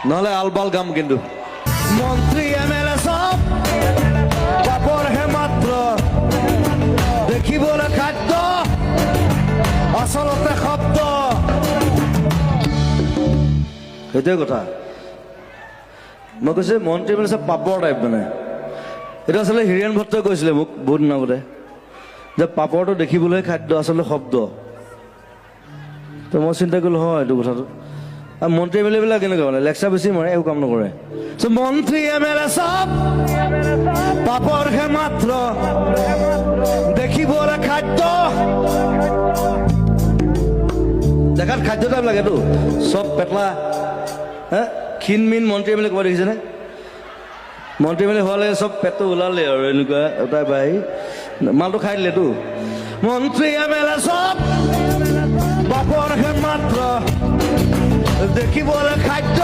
নহলে আলবাল গাম কিন্তু মন্ত্ৰী এমএলএ সব পাপৰ হে মাত্ৰ দেখিবলে খাদ্য আসলতে শব্দ সেইটোৱে কথা মই কৈছে মন্ত্ৰী এমএলএ সব পাপৰ টাইপ মানে এটা আচলতে হীৰেণ ভট্টই কৈছিলে মোক বহুত দিন আগতে যে পাপৰটো দেখিবলৈ খাদ্য আচলতে শব্দ তো মই চিন্তা কৰিলোঁ হয় এইটো কথাটো আৰু মন্ত্ৰী এম এল এ বিলাক কেনেকুৱা মানে লেকচাৰ বেছি মাৰে একো কাম নকৰে মন্ত্ৰী এম এল এ সব পাপৰ হে মাত্ৰ দেখিবলৈ খাদ্য দেখাত খাদ্য টাইপ লাগেতো চব পেটলা হে ক্ষীণ মিন মন্ত্ৰী এম এল এ ক'ৰবাত দেখিছেনে মন্ত্ৰী এম এল এ হোৱালে চব পেটটো ওলালে আৰু এনেকুৱা এটা বাই মালটো খাই দিলেতো মন্ত্ৰী এম এল এ সব পাপৰ হে মাত্ৰ দেখিবলৈ খাদ্য